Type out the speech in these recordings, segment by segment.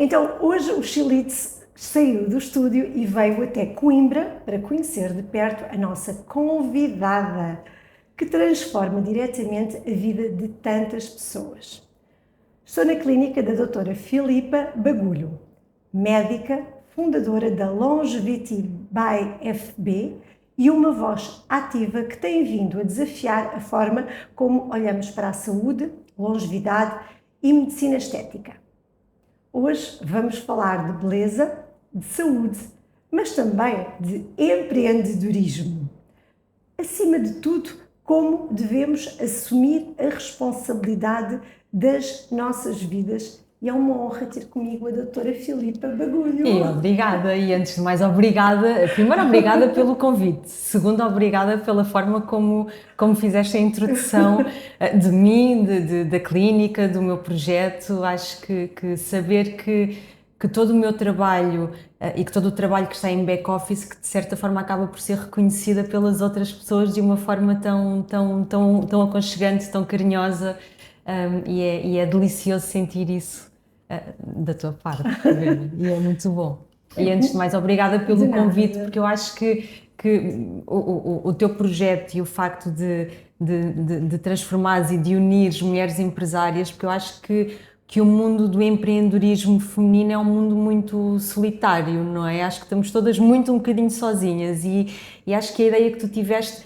Então, hoje o Chilitz saiu do estúdio e veio até Coimbra para conhecer de perto a nossa convidada, que transforma diretamente a vida de tantas pessoas. Estou na clínica da doutora Filipa Bagulho, médica, fundadora da Longevity by FB e uma voz ativa que tem vindo a desafiar a forma como olhamos para a saúde, longevidade e medicina estética. Hoje vamos falar de beleza, de saúde, mas também de empreendedorismo. Acima de tudo, como devemos assumir a responsabilidade das nossas vidas. E é uma honra ter comigo a doutora Filipa Bagulho. E obrigada, e antes de mais obrigada, primeiro obrigada pelo convite, segundo obrigada pela forma como fizeste a introdução de mim, da clínica, do meu projeto. Acho que saber que todo o meu trabalho e que todo o trabalho que está em back-office, que de certa forma acaba por ser reconhecida pelas outras pessoas de uma forma tão aconchegante, tão carinhosa, e é delicioso sentir isso da tua parte, e é muito bom. E antes de mais, obrigada pelo convite, porque eu acho que o teu projeto e o facto de transformares e de unires mulheres empresárias, porque eu acho que o mundo do empreendedorismo feminino é um mundo muito solitário, não é? Acho que estamos todas muito um bocadinho sozinhas e acho que a ideia que tu tiveste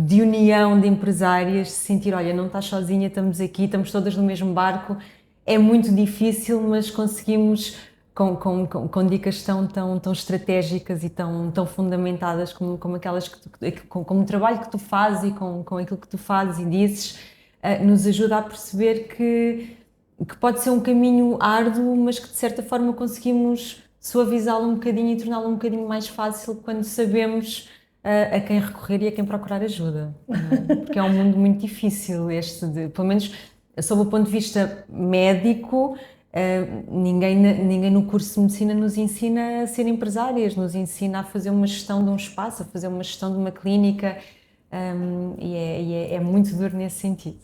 de união de empresárias, de sentir, olha, não estás sozinha, estamos aqui, estamos todas no mesmo barco, é muito difícil, mas conseguimos com dicas tão estratégicas e tão fundamentadas como aquelas como o trabalho que tu fazes e com aquilo que tu fazes e dizes, nos ajuda a perceber que pode ser um caminho árduo, mas que de certa forma conseguimos suavizá-lo um bocadinho e torná-lo um bocadinho mais fácil quando sabemos a quem recorrer e a quem procurar ajuda, porque é um mundo muito difícil pelo menos sob o ponto de vista médico, ninguém no curso de medicina nos ensina a ser empresárias, nos ensina a fazer uma gestão de um espaço, a fazer uma gestão de uma clínica, e é muito duro nesse sentido.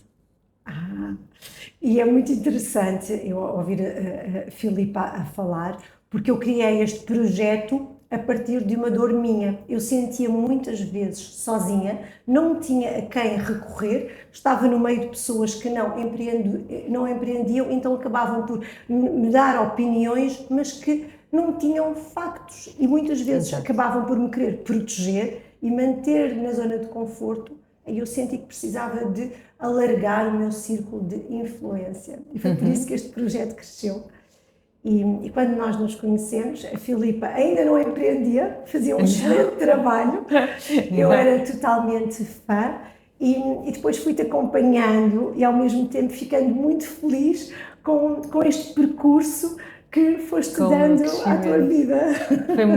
E é muito interessante eu ouvir a Filipa a falar, porque eu criei este projeto a partir de uma dor minha. Eu sentia muitas vezes sozinha, não tinha a quem recorrer, estava no meio de pessoas que não empreendiam, então acabavam por me dar opiniões, mas que não tinham factos e muitas vezes acabavam por me querer proteger e manter na zona de conforto. E eu senti que precisava de alargar o meu círculo de influência. E foi por isso que este projeto cresceu. E quando nós nos conhecemos, a Filipa ainda não empreendia, fazia um excelente trabalho, eu era totalmente fã, e depois fui-te acompanhando e ao mesmo tempo ficando muito feliz com este percurso que foste dando à tua vida.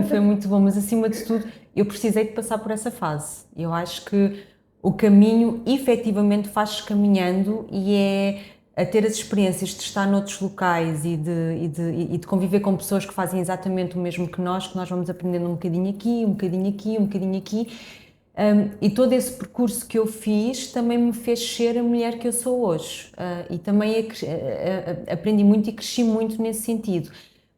Foi muito bom, mas acima de tudo eu precisei de passar por essa fase. Eu acho que o caminho efetivamente faz-se caminhando, e é a ter as experiências de estar noutros locais e de conviver com pessoas que fazem exatamente o mesmo que nós vamos aprendendo um bocadinho aqui, um bocadinho aqui, um bocadinho aqui, e todo esse percurso que eu fiz também me fez ser a mulher que eu sou hoje, e também aprendi muito e cresci muito nesse sentido,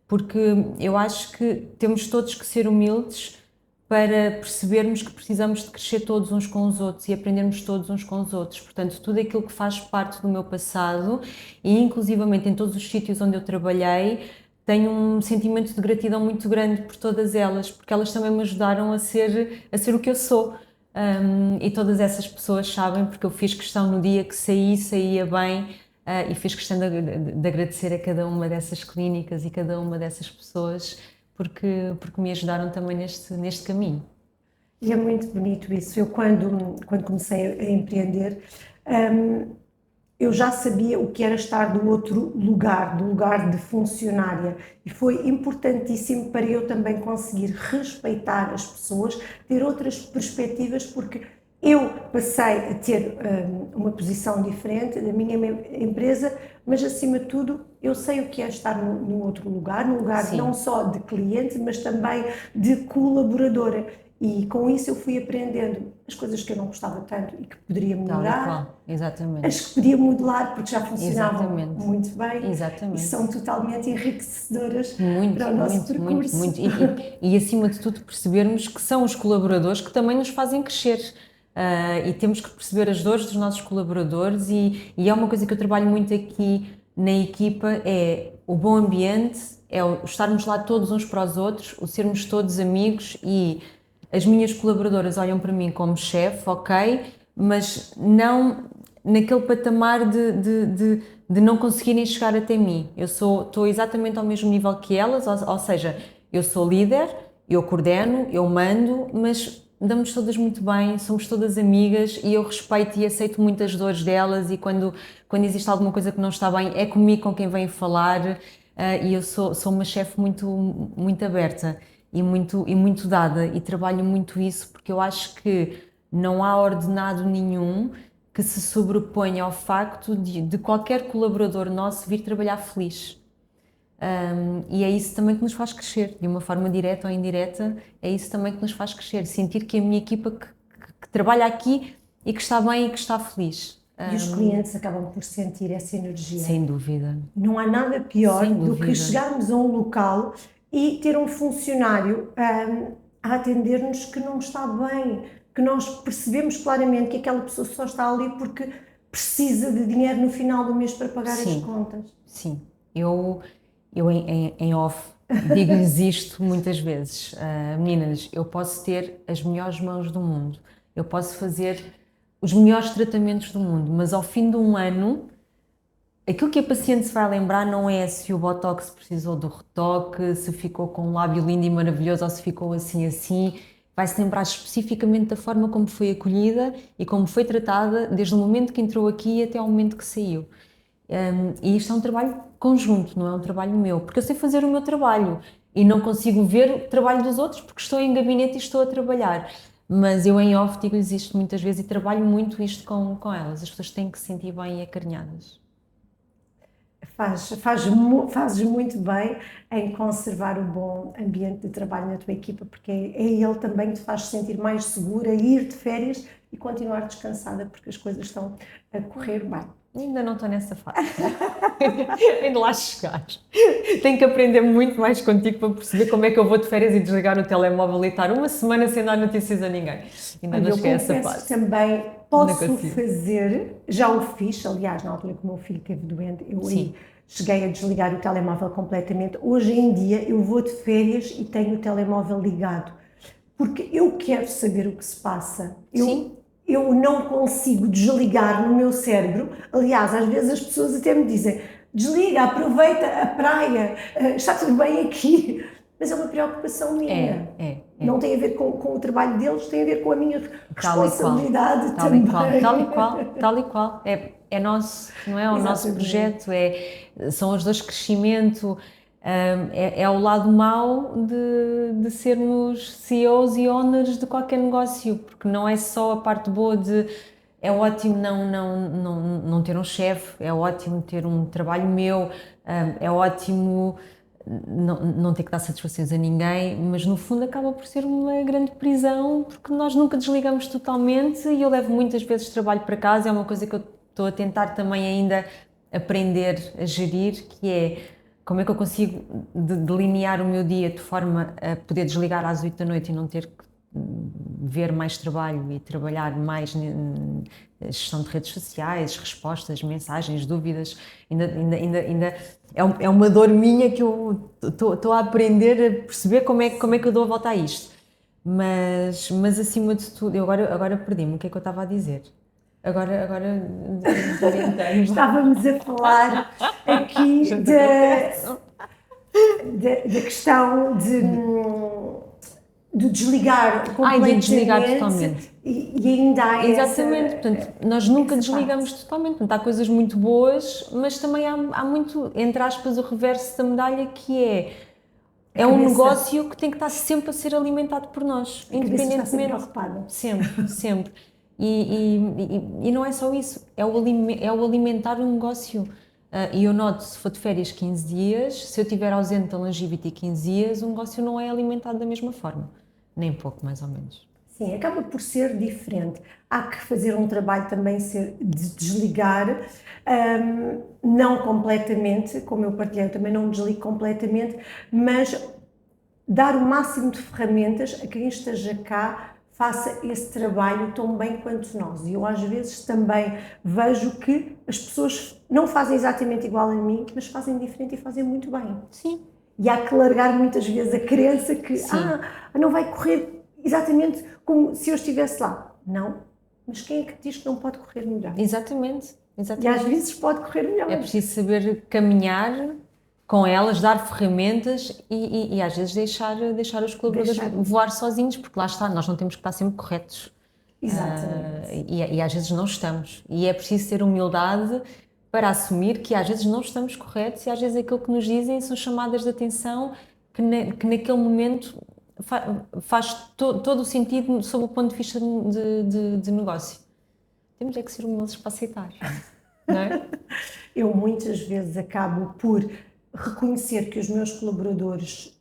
porque eu acho que temos todos que ser humildes para percebermos que precisamos de crescer todos uns com os outros e aprendermos todos uns com os outros. Portanto, tudo aquilo que faz parte do meu passado, e inclusivamente em todos os sítios onde eu trabalhei, tenho um sentimento de gratidão muito grande por todas elas, porque elas também me ajudaram a ser o que eu sou. E todas essas pessoas sabem, porque eu fiz questão no dia que saía bem, e fiz questão de agradecer a cada uma dessas clínicas e cada uma dessas pessoas, porque me ajudaram também neste caminho. E é muito bonito isso. Eu, quando comecei a empreender, eu já sabia o que era estar do outro lugar, do lugar de funcionária, e foi importantíssimo para eu também conseguir respeitar as pessoas, ter outras perspectivas, porque eu passei a ter uma posição diferente da minha empresa, mas acima de tudo eu sei o que é estar no outro lugar, no lugar Sim. não só de cliente, mas também de colaboradora. E com isso eu fui aprendendo as coisas que eu não gostava tanto e que poderia Tal e melhorar, qual. Exatamente. as que podia modelar porque já funcionavam Exatamente. muito bem e Exatamente. são totalmente enriquecedoras Muito, para o nosso muito, muito, percurso. muito. E acima de tudo percebermos que são os colaboradores que também nos fazem crescer. E temos que perceber as dores dos nossos colaboradores e é uma coisa que eu trabalho muito aqui na equipa, é o bom ambiente, é o estarmos lá todos uns para os outros, o sermos todos amigos e as minhas colaboradoras olham para mim como chefe, ok, mas não naquele patamar de não conseguirem chegar até mim. Eu estou exatamente ao mesmo nível que elas, ou seja, eu sou líder, eu coordeno, eu mando, mas damos todas muito bem, somos todas amigas e eu respeito e aceito muitas dores delas e quando existe alguma coisa que não está bem é comigo com quem vem falar e eu sou uma chefe muito, muito aberta e muito dada e trabalho muito isso porque eu acho que não há ordenado nenhum que se sobreponha ao facto de qualquer colaborador nosso vir trabalhar feliz. E é isso também que nos faz crescer, de uma forma direta ou indireta, é isso também que nos faz crescer, sentir que a minha equipa que trabalha aqui e que está bem e que está feliz. E os clientes acabam por sentir essa energia. Sem dúvida. Não há nada pior Sem do que dúvida. chegarmos a um local e ter um funcionário a atender-nos que não está bem, que nós percebemos claramente que aquela pessoa só está ali porque precisa de dinheiro no final do mês para pagar as contas. Sim, eu em off digo-lhes isto muitas vezes. Meninas, eu posso ter as melhores mãos do mundo, eu posso fazer os melhores tratamentos do mundo, mas ao fim de um ano, aquilo que a paciente se vai lembrar não é se o Botox precisou do retoque, se ficou com um lábio lindo e maravilhoso ou se ficou assim. Vai-se lembrar especificamente da forma como foi acolhida e como foi tratada desde o momento que entrou aqui até ao momento que saiu. E isto é um trabalho conjunto, não é um trabalho meu, porque eu sei fazer o meu trabalho e não consigo ver o trabalho dos outros porque estou em gabinete e estou a trabalhar. Mas eu em off digo-lhes isto muitas vezes e trabalho muito isto com elas. As pessoas têm que se sentir bem e acarinhadas. Fazes muito bem em conservar o bom ambiente de trabalho na tua equipa, porque é ele também que te faz sentir mais segura, ir de férias e continuar descansada, porque as coisas estão a correr bem. Ainda não estou nessa fase. Ainda lá chegar. Tenho que aprender muito mais contigo para perceber como é que eu vou de férias e desligar o telemóvel e estar uma semana sem dar notícias a ninguém. Ainda não cheguei a essa fase. Também posso fazer, já o fiz, aliás, na altura que o meu filho esteve doente, eu aí cheguei a desligar o telemóvel completamente. Hoje em dia eu vou de férias e tenho o telemóvel ligado, porque eu quero saber o que se passa. Eu não consigo desligar no meu cérebro. Aliás, às vezes as pessoas até me dizem: desliga, aproveita a praia, está tudo bem aqui. Mas é uma preocupação minha. Não tem a ver com o trabalho deles, tem a ver com a minha responsabilidade também. Tal e qual. É nosso, não é? O nosso projeto, são as dores de crescimento. É o lado mau de sermos CEOs e owners de qualquer negócio, porque não é só a parte boa de é ótimo não ter um chefe, é ótimo ter um trabalho meu, é ótimo não ter que dar satisfações a ninguém, mas no fundo acaba por ser uma grande prisão, porque nós nunca desligamos totalmente e eu levo muitas vezes trabalho para casa, é uma coisa que eu estou a tentar também ainda aprender a gerir, que é como é que eu consigo delinear o meu dia de forma a poder desligar às 8 da noite e não ter que ver mais trabalho e trabalhar mais na gestão de redes sociais, respostas, mensagens, dúvidas. Ainda é uma dor minha que eu estou a aprender a perceber como é que eu dou a volta a isto. Mas acima de tudo, eu agora perdi-me, o que é que eu estava a dizer? Agora desorientei-me. Estávamos a falar aqui da questão de desligar completamente. De desligar totalmente. E ainda há exatamente, portanto, nós nunca desligamos totalmente. Portanto, há coisas muito boas, mas também há muito, entre aspas, o reverso da medalha, que é um negócio que tem que estar sempre a ser alimentado por nós, independentemente. Sempre. E não é só isso, é o alimentar o negócio. E eu noto, se for de férias 15 dias, se eu estiver ausente da Longevity 15 dias, o negócio não é alimentado da mesma forma. Nem pouco, mais ou menos. Sim, acaba por ser diferente. Há que fazer um trabalho também ser de desligar, não completamente, como eu partilhei, eu também não desligo completamente, mas dar o máximo de ferramentas a quem esteja cá faça esse trabalho tão bem quanto nós. E eu às vezes também vejo que as pessoas não fazem exatamente igual a mim, mas fazem diferente e fazem muito bem. Sim. E há que largar muitas vezes a crença que não vai correr exatamente como se eu estivesse lá. Não, mas quem é que diz que não pode correr melhor? Exatamente, E exatamente. às vezes pode correr melhor. É preciso saber caminhar com elas, dar ferramentas e às vezes deixar os colaboradores voar sozinhos, porque lá está, nós não temos que estar sempre corretos. Exatamente. E às vezes não estamos. E é preciso ter humildade para assumir que às vezes não estamos corretos e às vezes aquilo que nos dizem são chamadas de atenção que naquele momento faz todo o sentido sob o ponto de vista de negócio. Temos é que ser humildes para aceitar, não é? Eu muitas vezes acabo por reconhecer que os meus colaboradores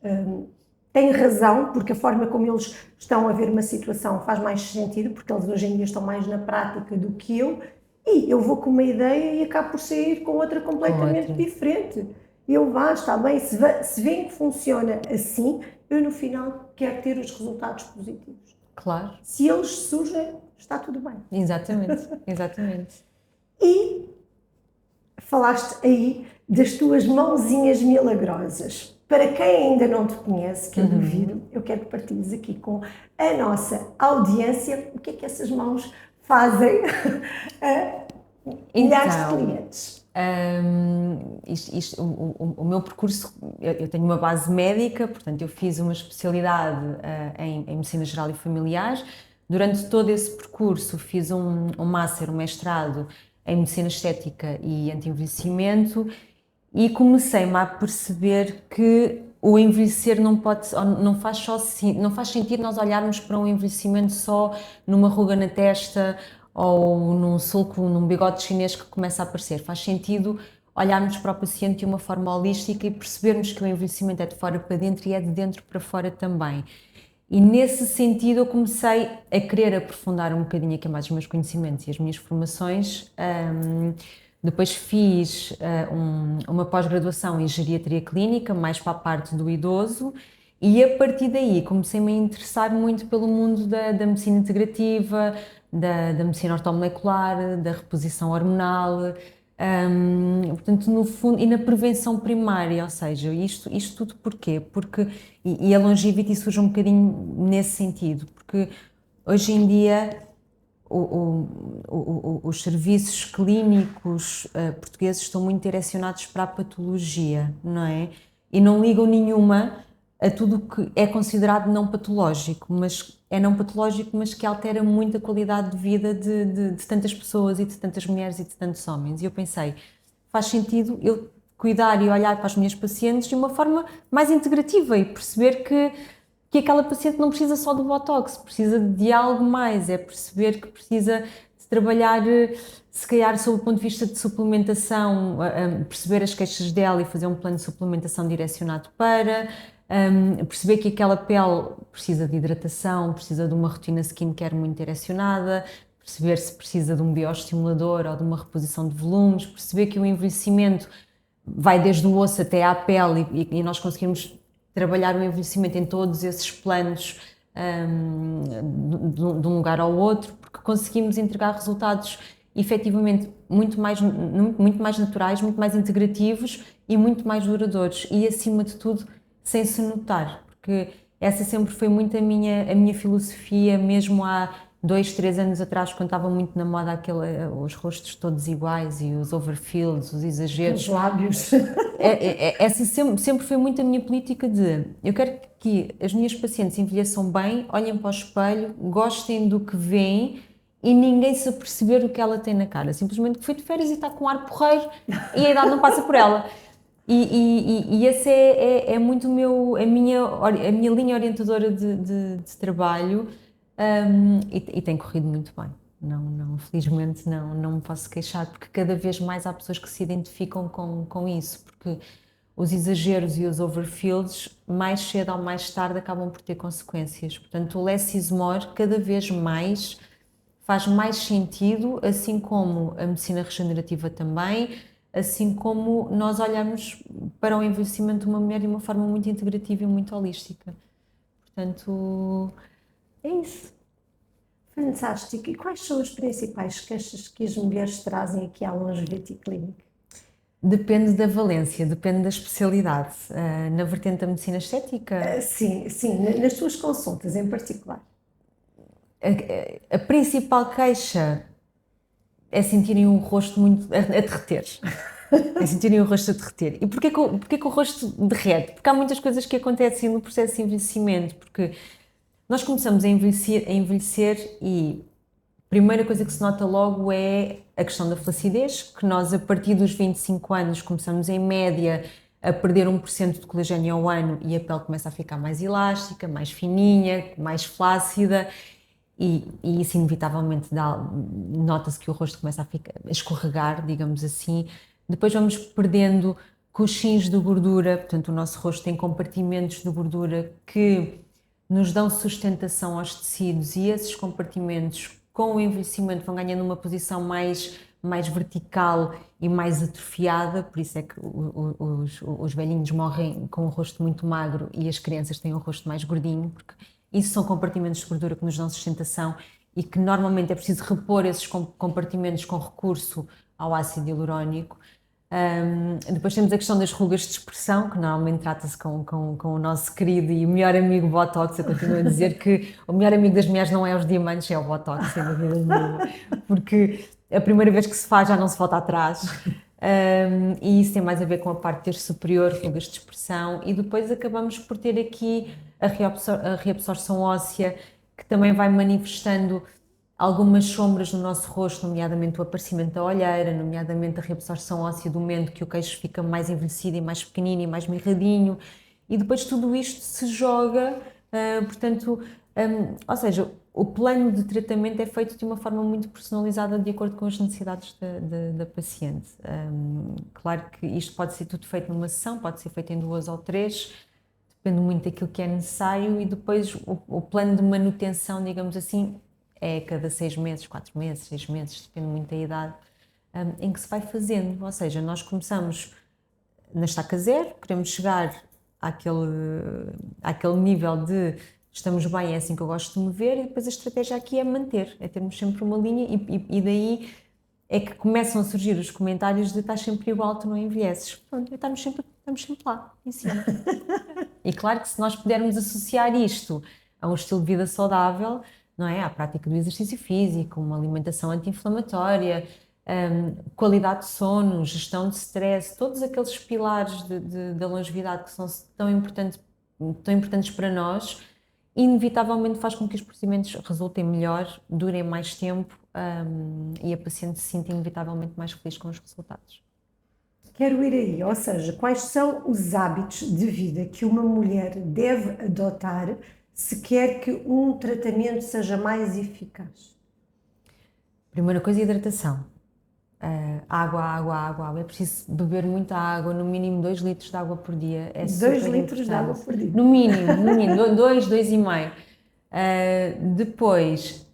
têm razão, porque a forma como eles estão a ver uma situação faz mais sentido, porque eles hoje em dia estão mais na prática do que eu, e eu vou com uma ideia e acabo por sair com outra completamente diferente. Eu está bem, se veem que funciona assim, eu no final quero ter os resultados positivos. Claro. Se eles surgem, está tudo bem. Exatamente, exatamente. E falaste aí das tuas mãozinhas milagrosas. Para quem ainda não te conhece, que eu duvido, eu quero que partilhes aqui com a nossa audiência o que é que essas mãos fazem a milhares de clientes. O meu percurso, eu tenho uma base médica, portanto eu fiz uma especialidade em Medicina Geral e Familiar. Durante todo esse percurso fiz um master, um mestrado em Medicina Estética e Anti-envelhecimento e comecei-me a perceber que o envelhecer não faz sentido nós olharmos para um envelhecimento só numa ruga na testa ou num sulco, num bigode chinês que começa a aparecer. Faz sentido olharmos para o paciente de uma forma holística e percebermos que o envelhecimento é de fora para dentro e é de dentro para fora também. E nesse sentido eu comecei a querer aprofundar um bocadinho aqui mais os meus conhecimentos e as minhas formações. Depois fiz uma pós-graduação em geriatria clínica, mais para a parte do idoso, e a partir daí comecei-me a interessar muito pelo mundo da medicina integrativa, da medicina ortomolecular, da reposição hormonal, portanto, no fundo, e na prevenção primária, ou seja, isto tudo porquê? Porque, e a longevity surge um bocadinho nesse sentido, porque hoje em dia os serviços clínicos portugueses estão muito direcionados para a patologia, não é? E não ligam nenhuma a tudo o que é considerado não patológico, mas é não patológico, mas que altera muito a qualidade de vida de tantas pessoas e de tantas mulheres e de tantos homens. E eu pensei, faz sentido eu cuidar e olhar para as minhas pacientes de uma forma mais integrativa e perceber que aquela paciente não precisa só do Botox, precisa de algo mais, é perceber que precisa de trabalhar, se calhar, sob o ponto de vista de suplementação, perceber as queixas dela e fazer um plano de suplementação direcionado para... perceber que aquela pele precisa de hidratação, precisa de uma rotina skincare muito direcionada, perceber se precisa de um bioestimulador ou de uma reposição de volumes, perceber que o envelhecimento vai desde o osso até à pele e nós conseguimos trabalhar o envelhecimento em todos esses planos de um lugar ao outro, porque conseguimos entregar resultados efetivamente muito mais naturais, muito mais integrativos e muito mais duradouros e, acima de tudo, sem se notar, porque essa sempre foi muito a minha filosofia, mesmo há 2, 3 anos atrás, quando estava muito na moda os rostos todos iguais e os overfills, os exageros. Os lábios. Essa sempre foi muito a minha política de eu quero que as minhas pacientes envelheçam bem, olhem para o espelho, gostem do que veem e ninguém se aperceber do que ela tem na cara. Simplesmente que foi de férias e está com um ar porreiro e a idade não passa por ela. E esse é muito a minha linha orientadora de trabalho e tem corrido muito bem. Felizmente não me posso queixar, porque cada vez mais há pessoas que se identificam com isso, porque os exageros e os overfields, mais cedo ou mais tarde, acabam por ter consequências. Portanto, o less is more, cada vez mais, faz mais sentido, assim como a medicina regenerativa também, assim como nós olhamos para o envelhecimento de uma mulher de uma forma muito integrativa e muito holística. Portanto, é isso. Fantástico. E quais são as principais queixas que as mulheres trazem aqui à Longevity Clinic? Depende da valência, depende da especialidade. Na vertente da medicina estética, Sim, sim, nas tuas consultas em particular. a principal queixa é sentirem o rosto muito a derreter. É sentirem o rosto a derreter. E porquê que o rosto derrete? Porque há muitas coisas que acontecem no processo de envelhecimento, porque nós começamos a envelhecer e a primeira coisa que se nota logo é a questão da flacidez, que nós a partir dos 25 anos começamos em média a perder 1% de colagênio ao ano e a pele começa a ficar mais elástica, mais fininha, mais flácida e isso inevitavelmente nota-se que o rosto começa a escorregar, digamos assim. Depois vamos perdendo coxins de gordura, portanto o nosso rosto tem compartimentos de gordura que nos dão sustentação aos tecidos e esses compartimentos com o envelhecimento vão ganhando uma posição mais vertical e mais atrofiada, por isso é que os velhinhos morrem com o rosto muito magro e as crianças têm o rosto mais gordinho, porque isso são compartimentos de gordura que nos dão sustentação e que normalmente é preciso repor esses compartimentos com recurso ao ácido hialurónico. Depois temos a questão das rugas de expressão, que normalmente trata-se com o nosso querido e melhor amigo Botox. Eu continuo a dizer que o melhor amigo das mulheres não é os diamantes, é o Botox, sem dúvida nenhuma, porque a primeira vez que se faz já não se volta atrás. E isso tem mais a ver com a parte ter superior, rugas de expressão, e depois acabamos por ter aqui a reabsorção óssea, que também vai manifestando algumas sombras no nosso rosto, nomeadamente o aparecimento da olheira, nomeadamente a reabsorção óssea do mento, que o queixo fica mais envelhecido e mais pequenino e mais mirradinho, e depois tudo isto se joga, portanto, ou seja, o plano de tratamento é feito de uma forma muito personalizada de acordo com as necessidades da paciente. Claro que isto pode ser tudo feito numa sessão, pode ser feito em 2 ou 3, depende muito daquilo que é necessário e depois o plano de manutenção, digamos assim, é cada 6 meses, 4 meses, 6 meses, depende muito da idade em que se vai fazendo. Ou seja, nós começamos na estaca zero, queremos chegar àquele nível de estamos bem, é assim que eu gosto de me ver, e depois a estratégia aqui é manter, é termos sempre uma linha e daí é que começam a surgir os comentários de estás sempre igual, tu não envelheces. Pronto, estamos sempre lá, em cima. E claro que se nós pudermos associar isto a um estilo de vida saudável, não é? À prática do exercício físico, uma alimentação anti-inflamatória, qualidade de sono, gestão de stress, todos aqueles pilares da longevidade que são tão importantes para nós, inevitavelmente faz com que os procedimentos resultem melhor, durem mais tempo e a paciente se sinta inevitavelmente mais feliz com os resultados. Quero ir aí, ou seja, quais são os hábitos de vida que uma mulher deve adotar se quer que um tratamento seja mais eficaz? Primeira coisa, hidratação. Água. É preciso beber muita água, no mínimo 2 litros de água por dia. É 2 litros de água por dia. No mínimo, 2, 2,5. Depois,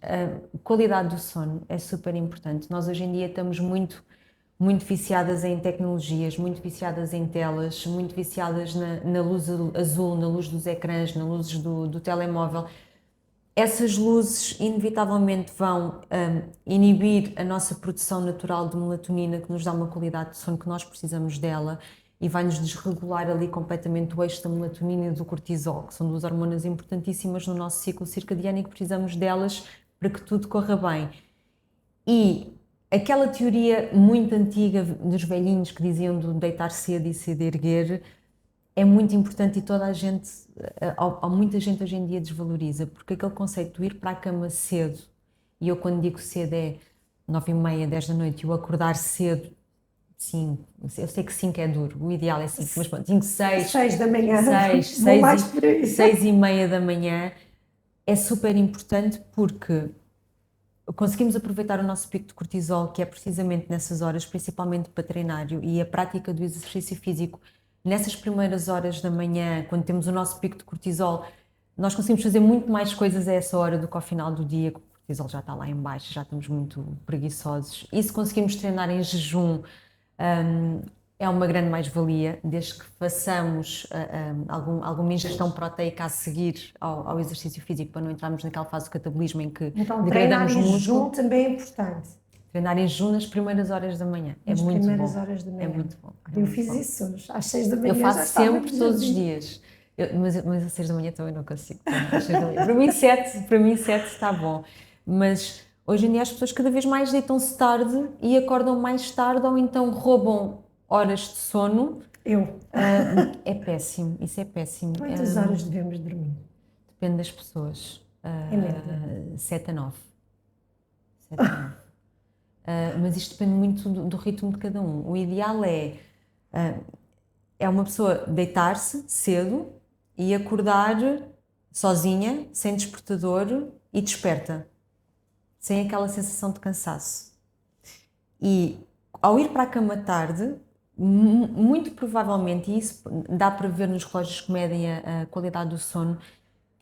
qualidade do sono é super importante. Nós hoje em dia estamos muito viciadas em tecnologias, muito viciadas em telas, muito viciadas na luz azul, na luz dos ecrãs, na luz do telemóvel. Essas luzes inevitavelmente vão inibir a nossa produção natural de melatonina, que nos dá uma qualidade de sono que nós precisamos dela, e vai-nos desregular ali completamente o eixo da melatonina e do cortisol, que são 2 hormonas importantíssimas no nosso ciclo circadiano e que precisamos delas para que tudo corra bem. E aquela teoria muito antiga dos velhinhos que diziam de deitar cedo e cedo erguer é muito importante e toda a gente, muita gente hoje em dia desvaloriza, porque aquele conceito de ir para a cama cedo, e eu quando digo cedo é 9h30, 10 da noite, e o acordar cedo, sim, eu sei que 5 é duro, o ideal é 5, mas pronto, 5, 6, 6 da manhã, 6h30 da manhã, é super importante porque conseguimos aproveitar o nosso pico de cortisol, que é precisamente nessas horas, principalmente para treinar, e a prática do exercício físico nessas primeiras horas da manhã, quando temos o nosso pico de cortisol, nós conseguimos fazer muito mais coisas a essa hora do que ao final do dia, que o cortisol já está lá em baixo, já estamos muito preguiçosos. E se conseguimos treinar em jejum, é uma grande mais-valia, desde que façamos alguma ingestão proteica a seguir ao exercício físico, para não entrarmos naquela fase do catabolismo em que Então, treinar degradamos em músculo. jejum também é importante. Treinar em jejum nas primeiras horas da manhã. Nas é muito primeiras bom. horas da manhã. É muito bom. Eu fiz isso hoje, às 6 da manhã. Eu faço já estava sempre, no todos os jardim. dias. Mas às 6 da manhã também não consigo. Às 6 da manhã. Para mim 7 está bom. Mas hoje em dia as pessoas cada vez mais deitam-se tarde e acordam mais tarde ou então roubam horas de sono. Eu. É péssimo, isso é péssimo. Quantas horas devemos dormir? Depende das pessoas. Em média? 7 a 9. 7 a 9. Mas isto depende muito do ritmo de cada um. O ideal é uma pessoa deitar-se cedo e acordar sozinha, sem despertador e desperta, sem aquela sensação de cansaço. E ao ir para a cama tarde, muito provavelmente, e isso dá para ver nos relógios que medem a qualidade do sono,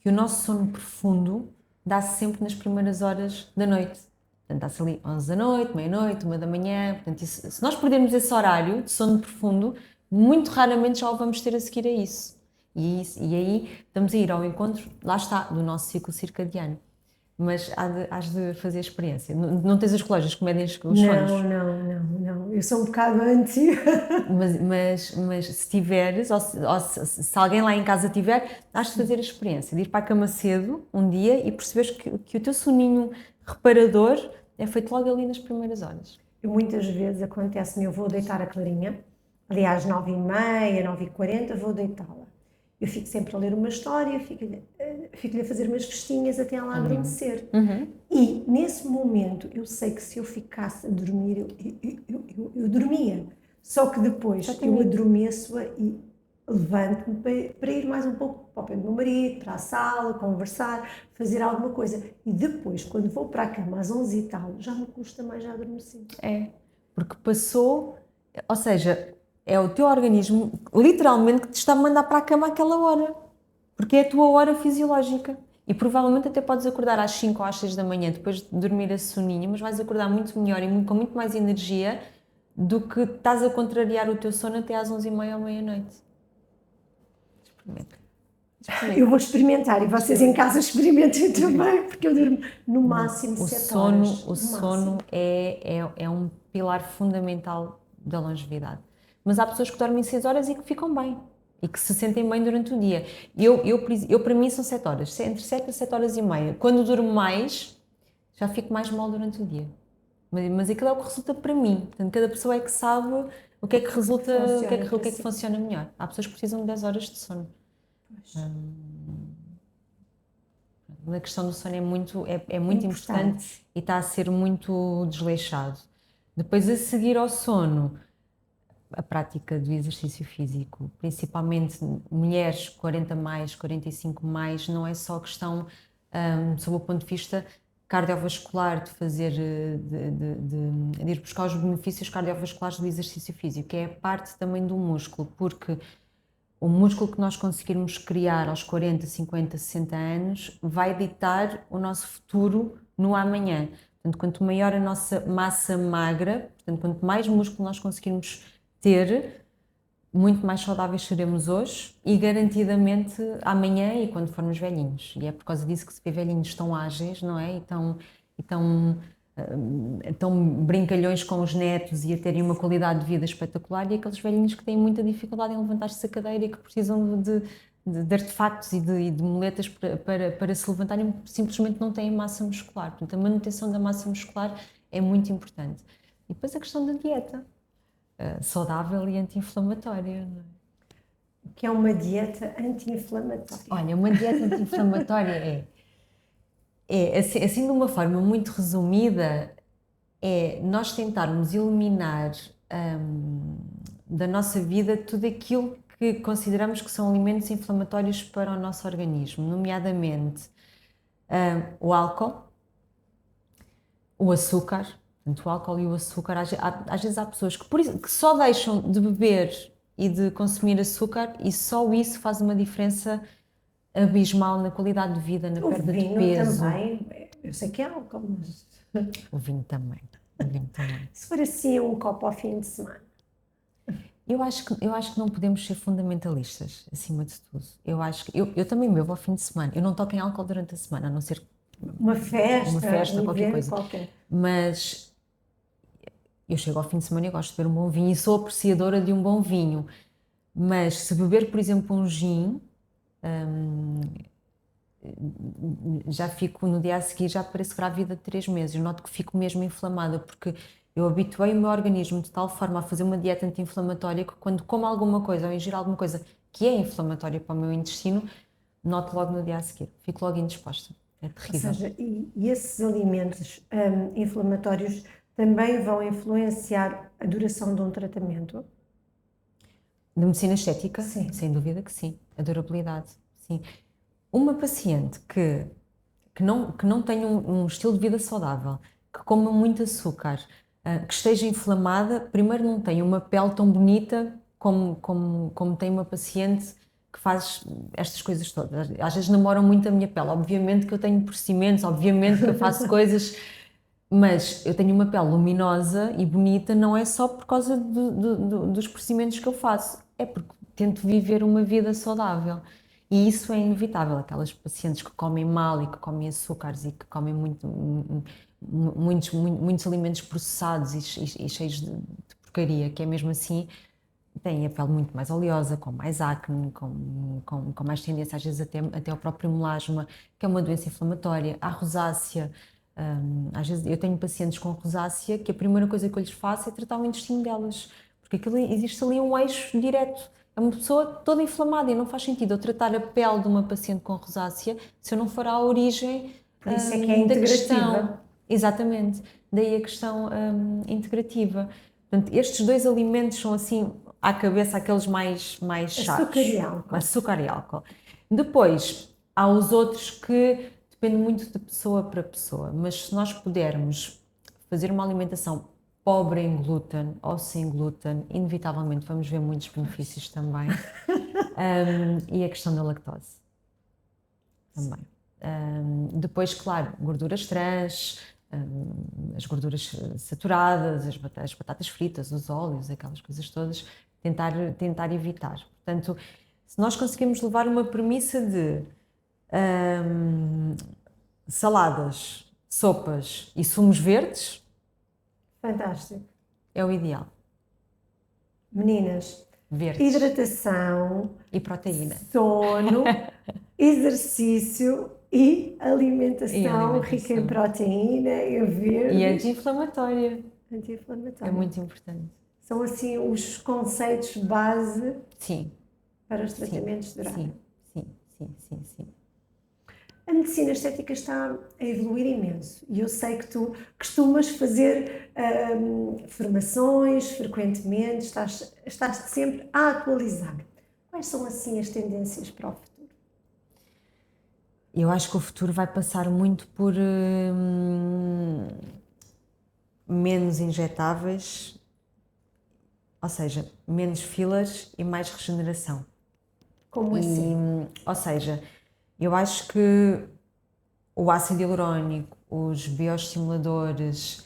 que o nosso sono profundo dá-se sempre nas primeiras horas da noite. Portanto, dá-se ali 11 da noite, meia-noite, 1 da manhã. Portanto, se nós perdermos esse horário de sono profundo, muito raramente já o vamos ter a seguir a isso. E aí estamos a ir ao encontro, lá está, do nosso ciclo circadiano. Mas hás de fazer a experiência. Não tens os relógios que medem os sonos? Não. Eu sou um bocado anti. Mas se tiveres, ou se alguém lá em casa tiver, has de fazer a experiência de ir para a cama cedo, um dia, e perceberes que o teu soninho reparador é feito logo ali nas primeiras horas. Eu, muitas vezes acontece-me, eu vou deitar a Clarinha, ali às 9h30, 9h40, vou deitá-la. Eu fico sempre a ler uma história, fico-lhe a fazer umas festinhas até ela adormecer. E, nesse momento, eu sei que se eu ficasse a dormir, eu dormia. Só que depois eu adormeço e levanto-me para ir mais um pouco para o pé do meu marido, para a sala, conversar, fazer alguma coisa. E depois, quando vou para a cama às 11 e tal, já me custa mais já adormecer. É, porque passou, ou seja, é o teu organismo literalmente que te está a mandar para a cama àquela hora, porque é a tua hora fisiológica. E provavelmente até podes acordar às 5 ou às 6 da manhã depois de dormir a soninho, mas vais acordar muito melhor e com muito mais energia do que estás a contrariar o teu sono até às 11h30 ou meia-noite. Experimenta. Eu vou experimentar e vocês em casa experimentem também, porque eu durmo no máximo 7 horas. O sono é um pilar fundamental da longevidade. Mas há pessoas que dormem 6 horas e que ficam bem e que se sentem bem durante o dia. Eu para mim são 7 horas, entre 7 a 7 horas e meia. Quando durmo mais, já fico mais mal durante o dia. Mas aquilo é o que resulta para mim. Portanto, cada pessoa é que sabe o que é que resulta, o que é que funciona melhor. Há pessoas que precisam de 10 horas de sono. A questão do sono é muito importante e está a ser muito desleixado. Depois, a seguir ao sono, a prática do exercício físico, principalmente mulheres 40 mais, 45 mais, não é só questão, sob o ponto de vista cardiovascular, de fazer, de ir buscar os benefícios cardiovasculares do exercício físico, que é parte também do músculo, porque o músculo que nós conseguirmos criar aos 40, 50, 60 anos vai ditar o nosso futuro no amanhã. Portanto, quanto maior a nossa massa magra, portanto, quanto mais músculo nós conseguirmos ter, muito mais saudáveis seremos hoje e garantidamente amanhã e quando formos velhinhos. E é por causa disso que se vê velhinhos tão ágeis, não é? E tão brincalhões com os netos e a terem uma qualidade de vida espetacular, e aqueles velhinhos que têm muita dificuldade em levantar-se da cadeira e que precisam de artefactos e de muletas para se levantarem, simplesmente não têm massa muscular. Portanto, a manutenção da massa muscular é muito importante. E depois a questão da dieta. Saudável e anti-inflamatória. Não é? O que é uma dieta anti-inflamatória? Olha, uma dieta anti-inflamatória é assim de uma forma muito resumida, é nós tentarmos eliminar da nossa vida tudo aquilo que consideramos que são alimentos inflamatórios para o nosso organismo, nomeadamente o álcool, o açúcar. Portanto, o álcool e o açúcar, às vezes há pessoas que só deixam de beber e de consumir açúcar, e só isso faz uma diferença abismal na qualidade de vida, na O perda de vinho peso. também, eu sei que é álcool, mas O vinho também. O vinho também. se for assim um copo ao fim de semana. Eu acho que não podemos ser fundamentalistas, acima de tudo. Eu também bebo ao fim de semana. Eu não toco em álcool durante a semana, a não ser Uma uma festa, um qualquer evento coisa. qualquer. Mas eu chego ao fim de semana e gosto de beber um bom vinho e sou apreciadora de um bom vinho. Mas se beber, por exemplo, um gin, já fico no dia a seguir, já pareço grávida de 3 meses. Eu noto que fico mesmo inflamada, porque eu habituei o meu organismo de tal forma a fazer uma dieta anti-inflamatória que quando como alguma coisa ou ingiro alguma coisa que é inflamatória para o meu intestino, noto logo no dia a seguir. Fico logo indisposta. É Ou terrível. seja, e esses alimentos inflamatórios também vão influenciar a duração de um tratamento? De medicina estética? Sim. Sem dúvida que sim. A durabilidade, sim. Uma paciente que não tenha um estilo de vida saudável, que coma muito açúcar, que esteja inflamada, primeiro não tem uma pele tão bonita como tem uma paciente que faz estas coisas todas. Às vezes namoram muito a minha pele. Obviamente que eu tenho procedimentos, obviamente que eu faço coisas, mas eu tenho uma pele luminosa e bonita, não é só por causa dos procedimentos que eu faço, é porque tento viver uma vida saudável. E isso é inevitável. Aquelas pacientes que comem mal e que comem açúcares e que comem muitos alimentos processados e cheios de porcaria, que é mesmo assim, têm a pele muito mais oleosa, com mais acne, com mais tendência às vezes até ao próprio melasma, que é uma doença inflamatória, a rosácea. Às vezes eu tenho pacientes com rosácea que a primeira coisa que eu lhes faço é tratar o intestino delas, porque existe ali um eixo direto. É uma pessoa toda inflamada e não faz sentido eu tratar a pele de uma paciente com rosácea se eu não for à origem Por isso é que é da integrativa. questão. Exatamente, daí a questão integrativa. Portanto, estes dois alimentos são assim à cabeça aqueles mais chatos. Açúcar e álcool. Açúcar e álcool. Depois, há os outros que dependem muito de pessoa para pessoa, mas se nós pudermos fazer uma alimentação pobre em glúten ou sem glúten, inevitavelmente vamos ver muitos benefícios também. E a questão da lactose também. Depois, claro, gorduras trans, as gorduras saturadas, as batatas fritas, os óleos, aquelas coisas todas, tentar evitar. Portanto, se nós conseguimos levar uma premissa de saladas, sopas e sumos verdes, Fantástico. é o ideal. Meninas, Verdes hidratação, e proteína. sono, exercício e alimentação rica em alimentação. proteína, em E verde, anti-inflamatória. É anti-inflamatório. muito importante. São assim os conceitos base Sim, para os tratamentos de sim, horário. sim. A medicina estética está a evoluir imenso e eu sei que tu costumas fazer formações frequentemente, estás sempre a atualizar. Quais são assim as tendências para o futuro? Eu acho que o futuro vai passar muito por menos injetáveis, ou seja, menos fillers e mais regeneração. Como assim? Ou seja, eu acho que o ácido hialurónico, os bioestimuladores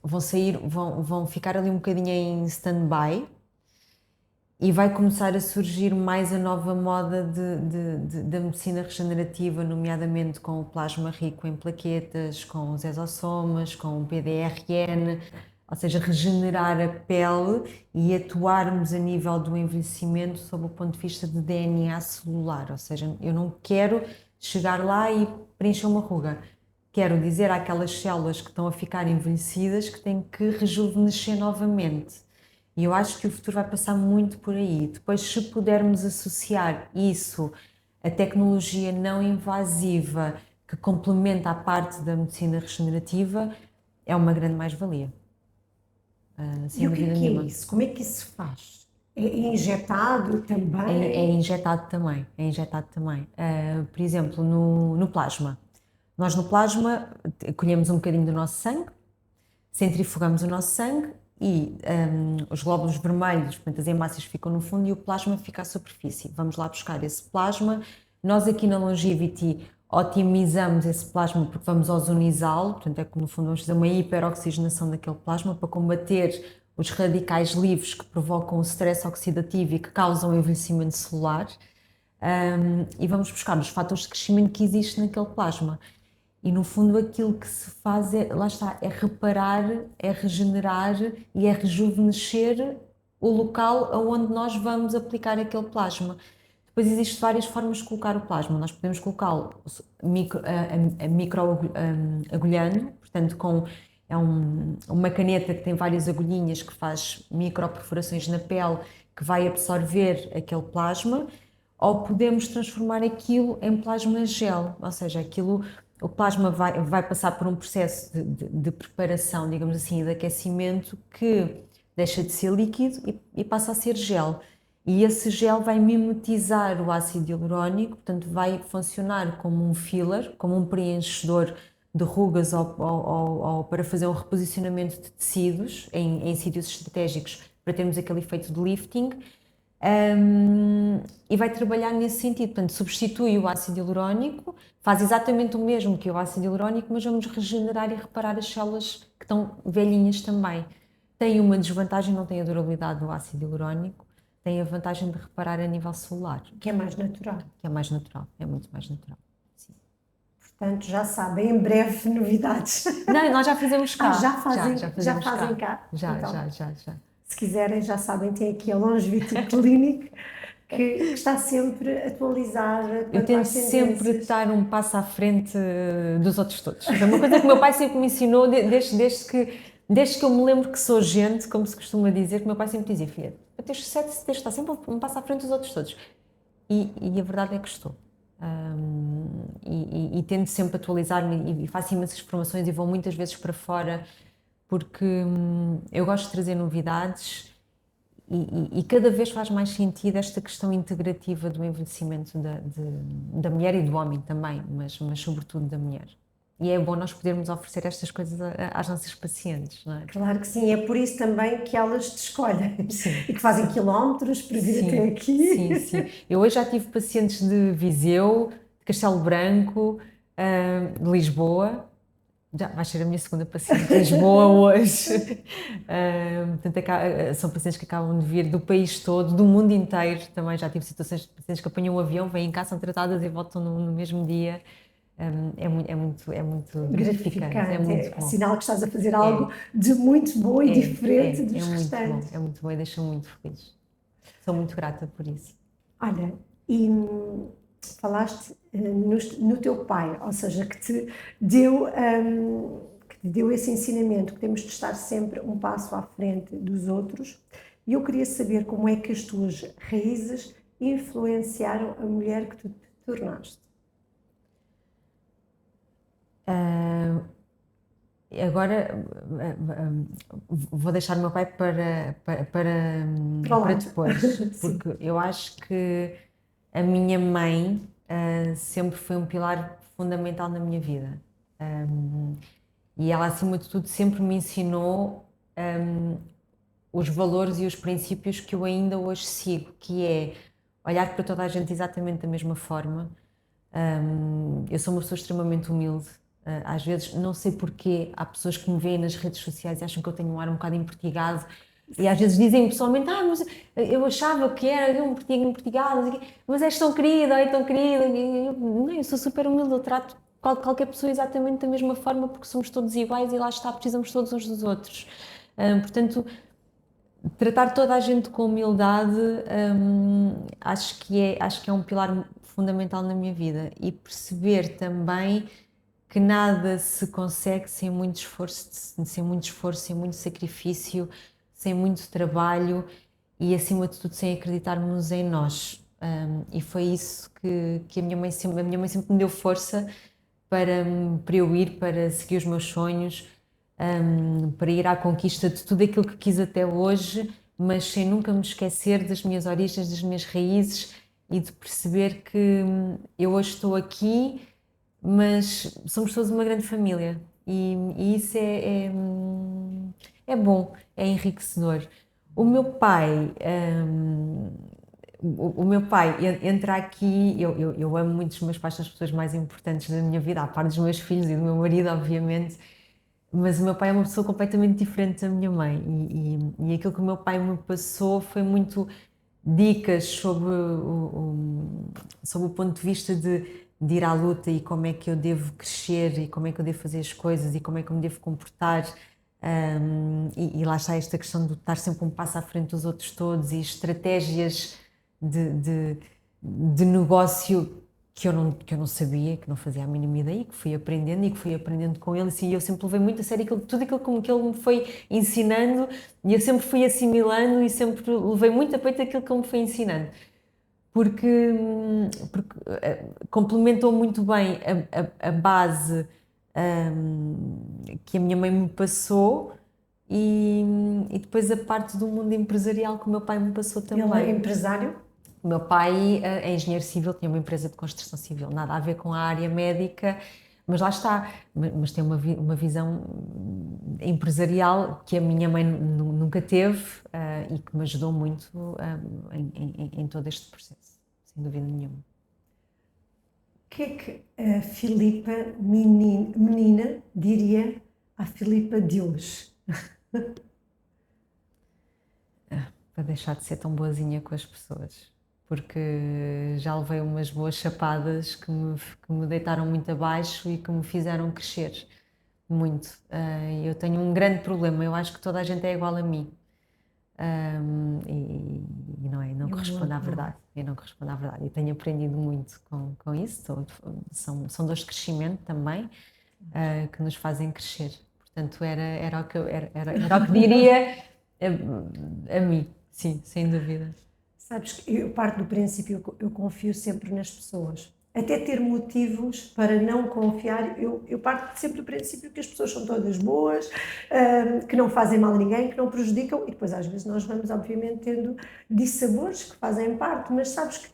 vão ficar ali um bocadinho em stand-by e vai começar a surgir mais a nova moda da medicina regenerativa, nomeadamente com o plasma rico em plaquetas, com os exossomas, com o PDRN, ou seja, regenerar a pele e atuarmos a nível do envelhecimento sob o ponto de vista de DNA celular, ou seja, eu não quero chegar lá e preencher uma ruga. Quero dizer àquelas células que estão a ficar envelhecidas que têm que rejuvenescer novamente. E eu acho que o futuro vai passar muito por aí. Depois, se pudermos associar isso a tecnologia não invasiva que complementa a parte da medicina regenerativa, é uma grande mais-valia. Sem E o que dúvida é nenhuma. isso? Como é que isso se faz? É injetado também? É injetado também, é injetado também. Por exemplo, no plasma. Nós no plasma colhemos um bocadinho do nosso sangue, centrifugamos o nosso sangue e os glóbulos vermelhos, portanto as hemácias ficam no fundo e o plasma fica à superfície. Vamos lá buscar esse plasma. Nós aqui na Longevity otimizamos esse plasma porque vamos ozonizá-lo, portanto é que no fundo vamos fazer uma hiperoxigenação daquele plasma para combater os radicais livres que provocam o stress oxidativo e que causam o envelhecimento celular. E vamos buscar os fatores de crescimento que existem naquele plasma. E no fundo aquilo que se faz lá está, é reparar, é regenerar e é rejuvenescer o local onde nós vamos aplicar aquele plasma. Depois existem várias formas de colocar o plasma. Nós podemos colocá-lo microagulhando, portanto uma caneta que tem várias agulhinhas que faz microperfurações na pele que vai absorver aquele plasma, ou podemos transformar aquilo em plasma gel, ou seja, o plasma vai passar por um processo de preparação, digamos assim, de aquecimento que deixa de ser líquido e passa a ser gel. E esse gel vai mimetizar o ácido hialurónico, portanto vai funcionar como um filler, como um preenchedor de rugas ou para fazer um reposicionamento de tecidos em sítios estratégicos para termos aquele efeito de lifting. E vai trabalhar nesse sentido, portanto substitui o ácido hialurónico, faz exatamente o mesmo que o ácido hialurónico, mas vamos regenerar e reparar as células que estão velhinhas também. Tem uma desvantagem, não tem a durabilidade do ácido hialurónico, tem a vantagem de reparar a nível celular. Que é mais natural. Que é mais natural, é muito mais natural. Sim. Portanto, já sabem, em breve novidades. Não, nós já fizemos cá. Já fazem cá. Já. Se quiserem, já sabem, tem aqui a Longevity Clinic, que está sempre atualizada. Eu tento sempre estar um passo à frente dos outros todos. É uma coisa que o meu pai sempre me ensinou, desde que eu me lembro que sou gente, como se costuma dizer, que o meu pai sempre dizia: filha, para ter sucesso, tens de estar sempre um passo à frente dos outros todos. E a verdade é que estou. E tento sempre atualizar-me e faço imensas formações e vou muitas vezes para fora, porque eu gosto de trazer novidades e cada vez faz mais sentido esta questão integrativa do envelhecimento da mulher e do homem também, mas sobretudo da mulher. E é bom nós podermos oferecer estas coisas às nossas pacientes, não é? Claro que sim, é por isso também que elas te escolhem e que fazem quilómetros para vir até aqui. Sim. Eu hoje já tive pacientes de Viseu, de Castelo Branco, de Lisboa. Já vai ser a minha segunda paciente de Lisboa hoje. Portanto, são pacientes que acabam de vir do país todo, do mundo inteiro. Também já tive situações de pacientes que apanham um avião, vêm cá, são tratadas e voltam no mesmo dia. É muito gratificante, é muito bom. Sinal que estás a fazer algo de muito bom e diferente dos restantes. É muito bom e deixa-me muito feliz. Sou muito grata por isso. Olha, e falaste no teu pai, ou seja, que te deu esse ensinamento, que temos de estar sempre um passo à frente dos outros. E eu queria saber como é que as tuas raízes influenciaram a mulher que tu te tornaste. Agora vou deixar o meu pai para depois, porque eu acho que a minha mãe sempre foi um pilar fundamental na minha vida, e ela acima de tudo sempre me ensinou os valores e os princípios que eu ainda hoje sigo, que é olhar para toda a gente exatamente da mesma forma. Eu sou uma pessoa extremamente humilde. Às vezes, não sei porquê, há pessoas que me veem nas redes sociais e acham que eu tenho um ar um bocado empertigado e às vezes dizem pessoalmente: mas eu achava que era um empertigado, mas és tão querida, é tão querida. Não, eu sou super humilde, eu trato qualquer pessoa exatamente da mesma forma porque somos todos iguais e lá está, precisamos todos uns dos outros. Portanto, tratar toda a gente com humildade acho que é um pilar fundamental na minha vida, e perceber também que nada se consegue sem muito esforço, sem muito sacrifício, sem muito trabalho e, acima de tudo, sem acreditarmos em nós. E foi isso que a minha mãe sempre me deu força para eu ir, para seguir os meus sonhos, para ir à conquista de tudo aquilo que quis até hoje, mas sem nunca me esquecer das minhas origens, das minhas raízes, e de perceber que eu hoje estou aqui, mas somos todos uma grande família, e isso é bom, é enriquecedor. O meu pai, o meu pai entra aqui, eu amo muito os meus pais, são as pessoas mais importantes da minha vida, à parte dos meus filhos e do meu marido, obviamente, mas o meu pai é uma pessoa completamente diferente da minha mãe e aquilo que o meu pai me passou foi muito dicas sobre o ponto de vista de ir à luta e como é que eu devo crescer e como é que eu devo fazer as coisas e como é que eu me devo comportar. E lá está esta questão de estar sempre um passo à frente dos outros todos e estratégias de, de, de negócio que eu não sabia, que não fazia a mínima ideia, que fui aprendendo e que fui aprendendo com ele. Assim, eu sempre levei muito a sério tudo aquilo que ele me foi ensinando e eu sempre fui assimilando e sempre levei muito a peito aquilo que ele me foi ensinando. Porque complementou muito bem a base que a minha mãe me passou e depois a parte do mundo empresarial que o meu pai me passou Ele é também. empresário? O meu pai é engenheiro civil, tinha uma empresa de construção civil, nada a ver com a área médica, mas lá está, mas tem uma visão empresarial que a minha mãe nunca teve e que me ajudou muito em todo este processo, sem dúvida nenhuma. O que é que a Filipa menina diria à Filipa de hoje? Para deixar de ser tão boazinha com as pessoas, porque já levei umas boas chapadas que me deitaram muito abaixo e que me fizeram crescer muito. Eu tenho um grande problema, eu acho que toda a gente é igual a mim. E não é, não corresponde à verdade. Eu não corresponde à verdade. E tenho aprendido muito com isso. São dores de crescimento também, que nos fazem crescer. Portanto, era o que era o que diria a mim. Sim, sem dúvida. Sabes que eu parto do princípio que eu confio sempre nas pessoas. Até ter motivos para não confiar, eu parto sempre do princípio que as pessoas são todas boas, que não fazem mal a ninguém, que não prejudicam, e depois às vezes nós vamos obviamente tendo dissabores que fazem parte, mas sabes que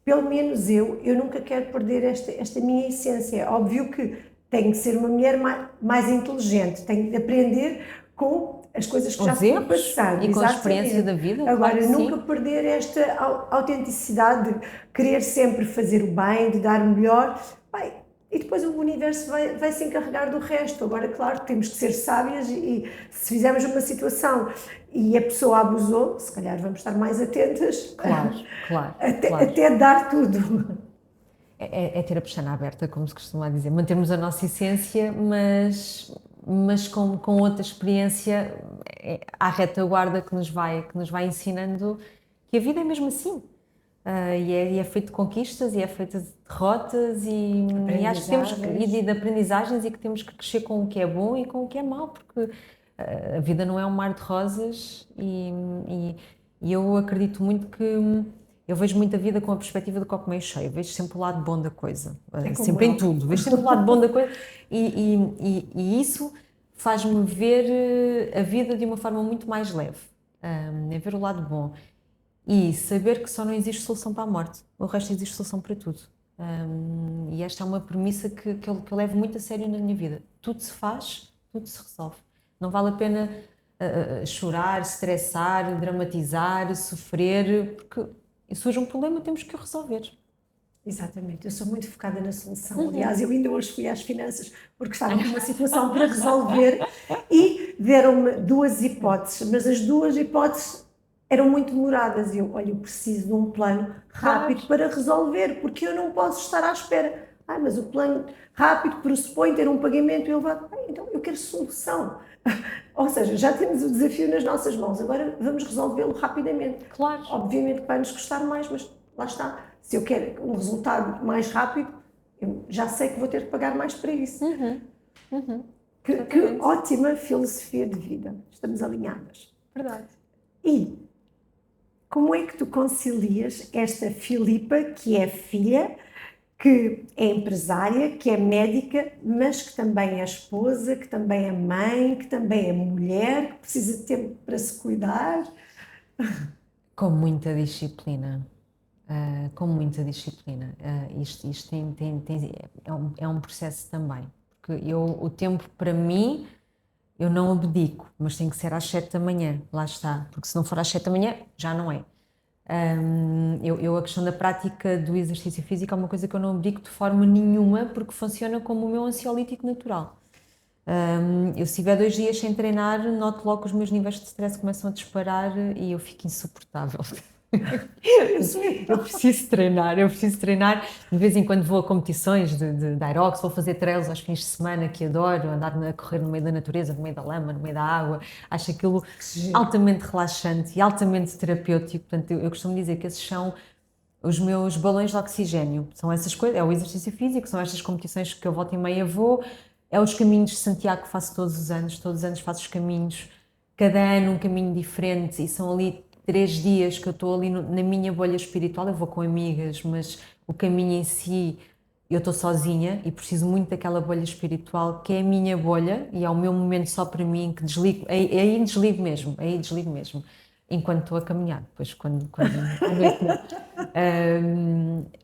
pelo menos eu nunca quero perder esta minha essência. É óbvio que tenho que ser uma mulher mais inteligente, tenho de aprender com as coisas que já Os fui erros passando, e com a experiência exatamente. da vida, Agora, claro que nunca sim. perder esta autenticidade de querer sempre fazer o bem, de dar o melhor. Bem, e depois o universo vai se encarregar do resto. Agora, claro, temos que ser sábias e se fizermos uma situação e a pessoa abusou, se calhar vamos estar mais atentas Claro, claro, até, claro. até dar tudo. É ter a pestana aberta, como se costuma dizer. Mantermos a nossa essência, mas com outra experiência à retaguarda que nos vai ensinando que a vida é mesmo assim. E é feito de conquistas, e é feito de derrotas, e acho que temos que, e de aprendizagens, e que temos que crescer com o que é bom e com o que é mau, porque a vida não é um mar de rosas, e eu acredito muito que eu vejo muito a vida com a perspectiva do copo meio cheio, vejo sempre o lado bom da coisa, sempre em tudo, vejo sempre o lado bom da coisa, e isso faz-me ver a vida de uma forma muito mais leve, é ver o lado bom. E saber que só não existe solução para a morte, o resto existe solução para tudo. E esta é uma premissa que eu levo muito a sério na minha vida. Tudo se faz, tudo se resolve. Não vale a pena chorar, estressar, dramatizar, sofrer, porque surge um problema, temos que o resolver. Exatamente, eu sou muito focada na solução. Aliás, eu ainda hoje fui às finanças porque estava com uma situação para resolver e deram-me duas hipóteses, mas as duas hipóteses eram muito demoradas. E eu, olha, eu preciso de um plano rápido para resolver, porque eu não posso estar à espera. Mas o plano rápido pressupõe ter um pagamento elevado. Então eu quero solução. Ou seja, já temos o desafio nas nossas mãos, agora vamos resolvê-lo rapidamente. Claro. Obviamente que vai nos custar mais, mas lá está. Se eu quero um resultado mais rápido, eu já sei que vou ter que pagar mais para isso. Que ótima filosofia de vida. Estamos alinhadas. Verdade. E como é que tu concilias esta Filipa, que é filha, que é empresária, que é médica, mas que também é esposa, que também é mãe, que também é mulher, que precisa de tempo para se cuidar? Com muita disciplina. Com muita disciplina. Isto é um processo também. Porque o tempo para mim, eu não abdico, mas tem que ser às 7 da manhã, lá está, porque se não for às 7 da manhã, já não é. A questão da prática do exercício físico é uma coisa que eu não abdico de forma nenhuma, porque funciona como o meu ansiolítico natural. Eu se estiver 2 dias sem treinar, noto logo que os meus níveis de stress começam a disparar e eu fico insuportável. Eu preciso treinar, eu preciso treinar. De vez em quando vou a competições de aeróbics, vou fazer trails aos fins de semana, que adoro, andar a correr no meio da natureza, no meio da lama, no meio da água. Acho aquilo altamente relaxante e altamente terapêutico. Portanto, eu costumo dizer que esses são os meus balões de oxigênio. São essas coisas, é o exercício físico, são estas competições que eu volta e meia vou, é os caminhos de Santiago que faço todos os anos faço os caminhos, cada ano um caminho diferente e são ali 3 dias que eu estou ali na minha bolha espiritual, eu vou com amigas, mas o caminho em si eu estou sozinha e preciso muito daquela bolha espiritual que é a minha bolha e é o meu momento só para mim que desligo, aí desligo mesmo, enquanto estou a caminhar, depois quando à noite não.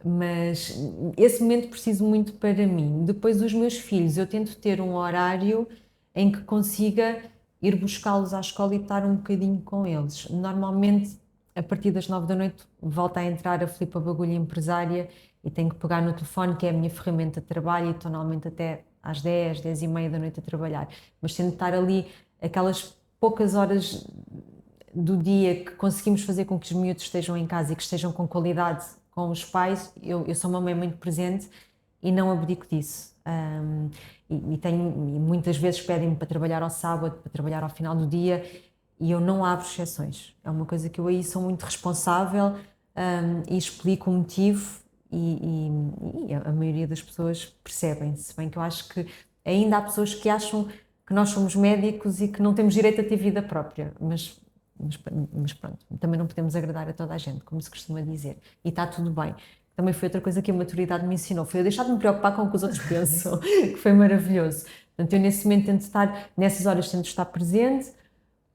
Mas esse momento preciso muito para mim. Depois os meus filhos, eu tento ter um horário em que consiga ir buscá-los à escola e estar um bocadinho com eles. Normalmente, a partir das 9 da noite, volta a entrar a Filipa Bagulho empresária e tenho que pegar no telefone, que é a minha ferramenta de trabalho, e estou normalmente até às 10, 10 e meia da noite a trabalhar. Mas tento estar ali aquelas poucas horas do dia que conseguimos fazer com que os miúdos estejam em casa e que estejam com qualidade com os pais. Eu sou uma mãe muito presente e não abdico disso. E muitas vezes pedem-me para trabalhar ao sábado, para trabalhar ao final do dia, e eu não abro exceções. É uma coisa que eu aí sou muito responsável, e explico o motivo e a maioria das pessoas percebem, se bem que eu acho que ainda há pessoas que acham que nós somos médicos e que não temos direito a ter vida própria, mas pronto, também não podemos agradar a toda a gente, como se costuma dizer, e está tudo bem. Também foi outra coisa que a maturidade me ensinou, foi eu deixar de me preocupar com o que os outros pensam, que foi maravilhoso. Portanto, eu nesse momento tento estar, nessas horas tento estar presente.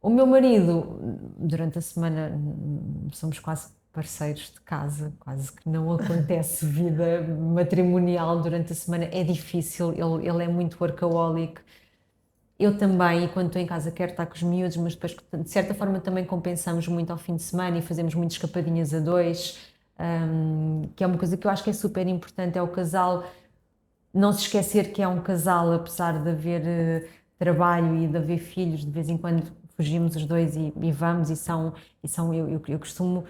O meu marido, durante a semana, somos quase parceiros de casa, quase que não acontece vida matrimonial durante a semana, é difícil, ele é muito workaholic. Eu também, e quando estou em casa, quero estar com os miúdos, mas depois, de certa forma, também compensamos muito ao fim de semana e fazemos muitas escapadinhas a dois, que é uma coisa que eu acho que é super importante, é o casal não se esquecer que é um casal, apesar de haver trabalho e de haver filhos, de vez em quando fugimos os dois e vamos, eu costumo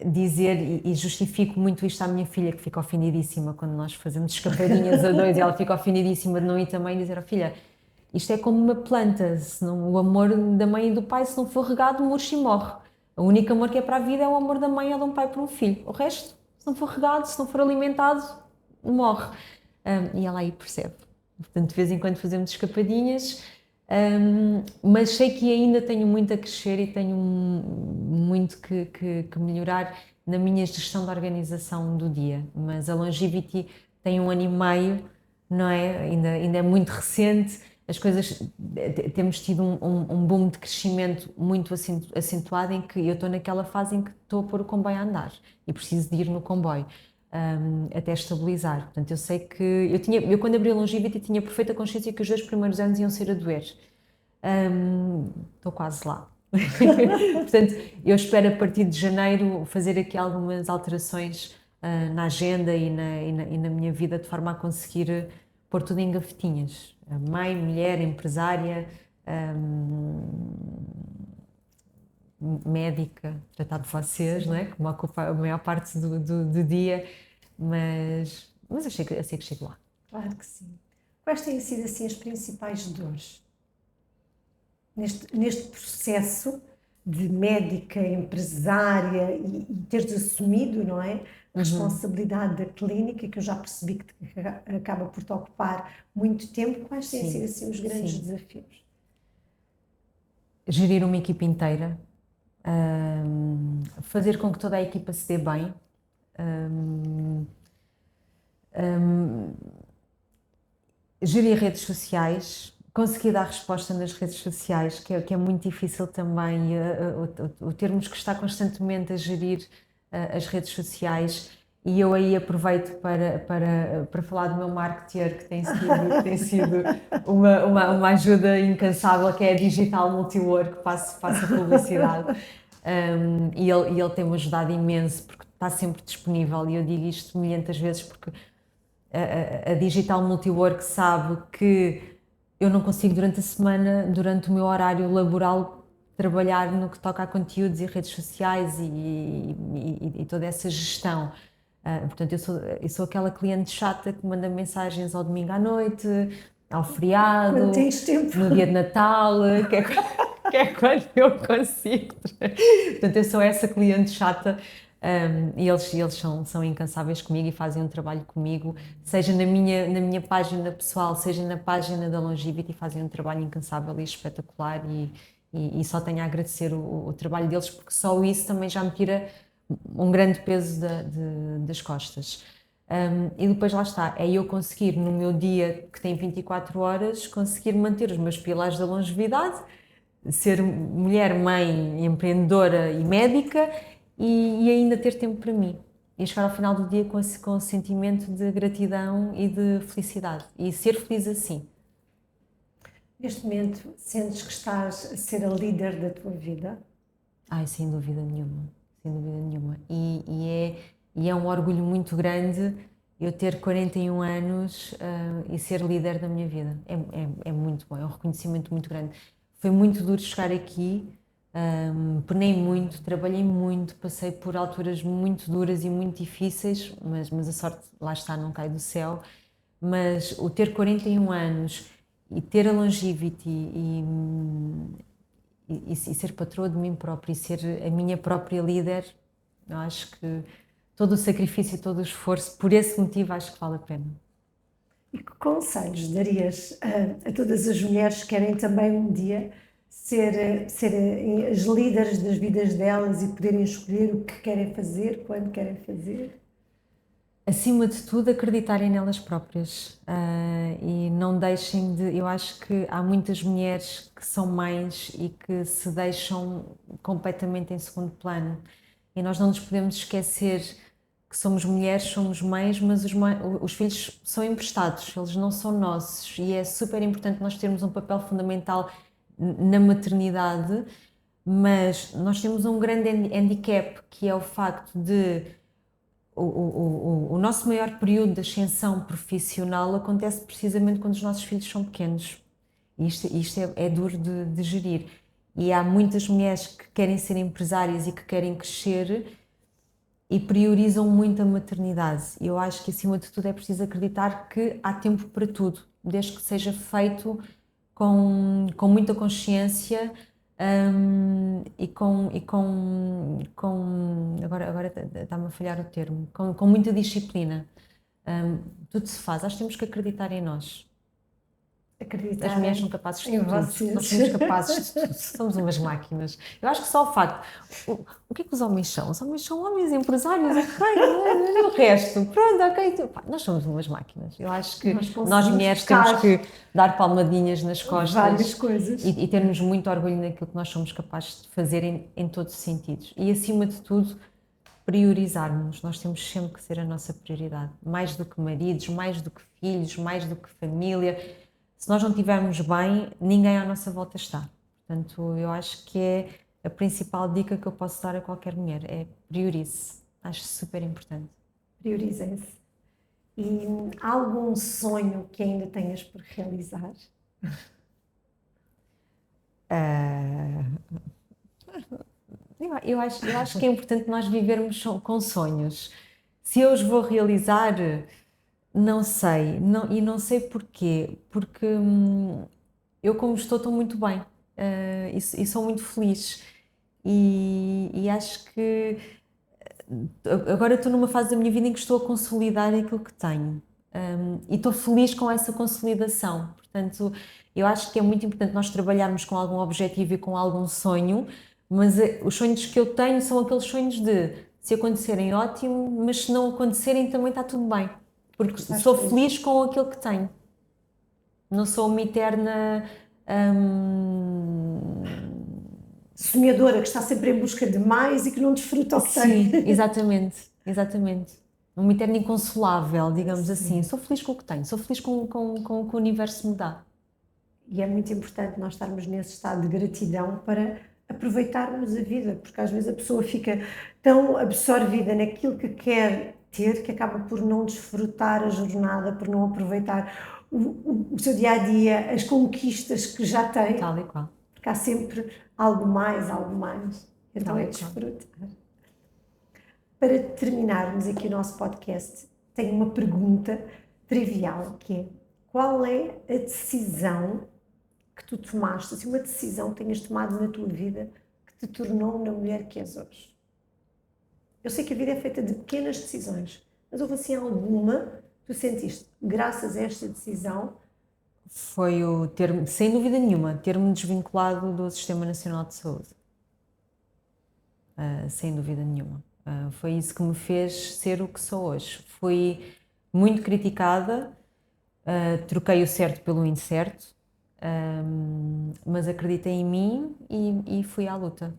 dizer e justifico muito isto à minha filha, que fica ofendidíssima quando nós fazemos escapadinhas a dois e ela fica ofendidíssima de não ir também, dizer, filha, isto é como uma planta, o amor da mãe e do pai, se não for regado, murcha e morre. O único amor que é para a vida é o amor da mãe ou de um pai por um filho. O resto, se não for regado, se não for alimentado, morre. E ela aí percebe. Portanto, de vez em quando fazemos escapadinhas, mas sei que ainda tenho muito a crescer e tenho muito que melhorar na minha gestão da organização do dia. Mas a Longevity tem 1 ano e meio, não é? Ainda é muito recente. As coisas, temos tido um boom de crescimento muito acentuado em que eu estou naquela fase em que estou a pôr o comboio a andar e preciso de ir no comboio até estabilizar. Portanto, eu sei que eu quando abri a Longevity tinha perfeita consciência que os 2 primeiros anos iam ser a doer. Estou quase lá. Portanto, eu espero a partir de janeiro fazer aqui algumas alterações na agenda e na minha vida de forma a conseguir pôr tudo em gavetinhas. Mãe, mulher, empresária, médica, tratar de vocês, não é? Que me ocupa a maior parte do dia, mas eu sei que chego lá. Claro que sim. Quais têm sido assim as principais dores neste processo de médica, empresária e teres assumido, não é? A responsabilidade da clínica, que eu já percebi que acaba por te ocupar muito tempo. Quais têm sido assim os grandes desafios? Gerir uma equipa inteira, fazer com que toda a equipa se dê bem, gerir redes sociais, conseguir dar resposta nas redes sociais, que é muito difícil também, o termos que estar constantemente a gerir as redes sociais E eu aí aproveito para falar do meu marketeer, que tem sido uma ajuda incansável, que é a Digital Multiwork, faço a publicidade. E ele tem-me ajudado imenso, porque está sempre disponível, e eu digo isto milhentas vezes, porque a Digital Multiwork sabe que eu não consigo durante a semana, durante o meu horário laboral, trabalhar no que toca a conteúdos e redes sociais e toda essa gestão. Portanto, eu sou aquela cliente chata que manda mensagens ao domingo à noite, ao feriado, Quando tens tempo. no dia de Natal, que é quando eu consigo. Portanto, eu sou essa cliente chata. E eles são incansáveis comigo e fazem um trabalho comigo, seja na minha página pessoal, seja na página da Longevity, fazem um trabalho incansável e espetacular, e só tenho a agradecer o trabalho deles, porque só isso também já me tira um grande peso das costas. E depois lá está, é eu conseguir no meu dia, que tem 24 horas, conseguir manter os meus pilares da longevidade, ser mulher, mãe, empreendedora e médica, e ainda ter tempo para mim. E chegar ao final do dia com o sentimento de gratidão e de felicidade. E ser feliz assim. Neste momento, sentes que estás a ser a líder da tua vida? Ai, sem dúvida nenhuma. Sem dúvida nenhuma. E é um orgulho muito grande eu ter 41 anos e ser líder da minha vida. É muito bom, é um reconhecimento muito grande. Foi muito duro chegar aqui, penei muito, trabalhei muito, passei por alturas muito duras e muito difíceis, mas a sorte, lá está, não cai do céu. Mas o ter 41 anos e ter a Longevity e ser patroa de mim própria e ser a minha própria líder, eu acho que todo o sacrifício e todo o esforço, por esse motivo, acho que vale a pena. E que conselhos darias a todas as mulheres que querem também um dia ser as líderes das vidas delas e poderem escolher o que querem fazer, quando querem fazer? Acima de tudo, acreditarem nelas próprias e não deixem de. Eu acho que há muitas mulheres que são mães e que se deixam completamente em segundo plano, e nós não nos podemos esquecer que somos mulheres, somos mães, mas os filhos são emprestados, eles não são nossos, e é super importante nós termos um papel fundamental na maternidade, mas nós temos um grande handicap, que é o facto de o nosso maior período de ascensão profissional acontece precisamente quando os nossos filhos são pequenos. Isto é duro de gerir. E há muitas mulheres que querem ser empresárias e que querem crescer e priorizam muito a maternidade. Eu acho que, acima de tudo, é preciso acreditar que há tempo para tudo, desde que seja feito com muita consciência agora está-me a falhar o termo, com muita disciplina. Tudo se faz, acho que temos que acreditar em nós. Acreditar As mulheres são capazes de em tudo. vocês. Nós somos capazes de tudo. Somos umas máquinas. Eu acho que só o facto. O que é que os homens são? Os homens são homens empresários, ok, o resto, pronto, ok. Nós somos umas máquinas. Eu acho que nós mulheres temos que dar palmadinhas nas costas. Várias coisas. E termos muito orgulho naquilo que nós somos capazes de fazer em todos os sentidos. E, acima de tudo, priorizarmos. Nós temos sempre que ser a nossa prioridade. Mais do que maridos, mais do que filhos, mais do que família. Se nós não estivermos bem, ninguém à nossa volta está. Portanto, eu acho que é a principal dica que eu posso dar a qualquer mulher, é priorize. Acho super importante. Priorizem-se. E há algum sonho que ainda tenhas por realizar? Eu acho que é importante nós vivermos com sonhos. Se eu os vou realizar, não sei, e não sei porquê, porque eu, como estou muito bem e sou muito feliz, e acho que agora estou numa fase da minha vida em que estou a consolidar aquilo que tenho, e estou feliz com essa consolidação. Portanto, eu acho que é muito importante nós trabalharmos com algum objetivo e com algum sonho, mas os sonhos que eu tenho são aqueles sonhos de, se acontecerem, ótimo, mas se não acontecerem também está tudo bem. Porque sou feliz com aquilo que tenho. Não sou uma eterna sonhadora, que está sempre em busca de mais e que não desfruta o que tem. Sim, exatamente. um eterno inconsolável, digamos assim. Sim. Sou feliz com o que tenho, sou feliz com o que o universo me dá. E é muito importante nós estarmos nesse estado de gratidão para aproveitarmos a vida, porque às vezes a pessoa fica tão absorvida naquilo que quer ter que acaba por não desfrutar a jornada, por não aproveitar o seu dia a dia, as conquistas que já tem, Tal e qual. porque há sempre algo mais, algo mais. Então Tal é e qual. desfrutar. Para terminarmos aqui o nosso podcast, tenho uma pergunta trivial, que é: qual é a decisão que tu tomaste, assim, uma decisão que tenhas tomado na tua vida que te tornou na mulher que és hoje? Eu sei que a vida é feita de pequenas decisões, mas houve assim alguma que tu sentiste, graças a esta decisão? Foi o ter, sem dúvida nenhuma, ter-me desvinculado do Sistema Nacional de Saúde. Sem dúvida nenhuma. Foi isso que me fez ser o que sou hoje. Fui muito criticada, troquei o certo pelo incerto, mas acreditei em mim e fui à luta.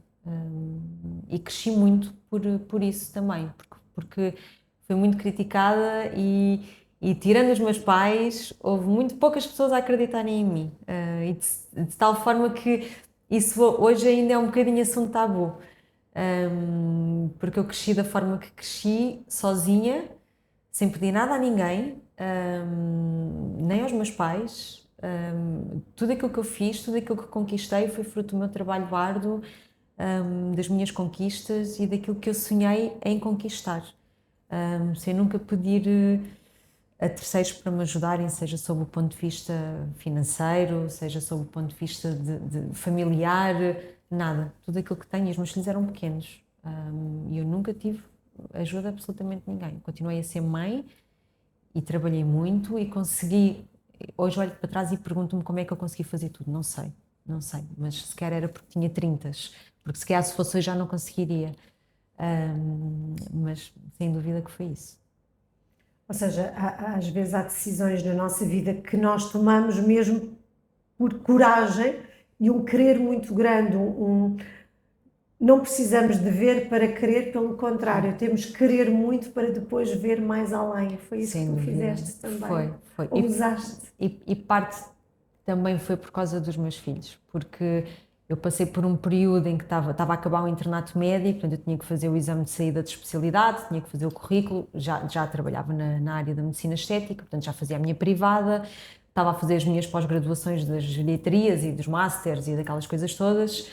E cresci muito por isso também, porque fui muito criticada e tirando os meus pais, houve muito poucas pessoas a acreditarem em mim. E de tal forma que isso hoje ainda é um bocadinho assunto tabu. Porque eu cresci da forma que cresci, sozinha, sem pedir nada a ninguém, nem aos meus pais. Tudo aquilo que eu fiz, tudo aquilo que conquistei foi fruto do meu trabalho árduo, das minhas conquistas e daquilo que eu sonhei em conquistar. Sem nunca pedir a terceiros para me ajudarem, seja sob o ponto de vista financeiro, seja sob o ponto de vista de familiar, nada. Tudo aquilo que tenho, os meus filhos eram pequenos e eu nunca tive ajuda de absolutamente ninguém. Continuei a ser mãe e trabalhei muito e consegui. Hoje olho para trás e pergunto-me como é que eu consegui fazer tudo. Não sei, não sei, mas sequer era porque tinha 30, porque se calhar se fosse hoje já não conseguiria. Mas sem dúvida que foi isso. Ou seja, às vezes há decisões na nossa vida que nós tomamos mesmo por coragem e um querer muito grande, não precisamos de ver para querer, pelo contrário, temos que querer muito para depois ver mais além. Foi isso que Sem tu dúvida. fizeste também, Foi. ou usaste. E parte também foi por causa dos meus filhos, porque eu passei por um período em que estava a acabar o internato médico, portanto eu tinha que fazer o exame de saída de especialidade, tinha que fazer o currículo, já trabalhava na área da medicina estética, portanto já fazia a minha privada, estava a fazer as minhas pós-graduações das geriatrias e dos masters e daquelas coisas todas,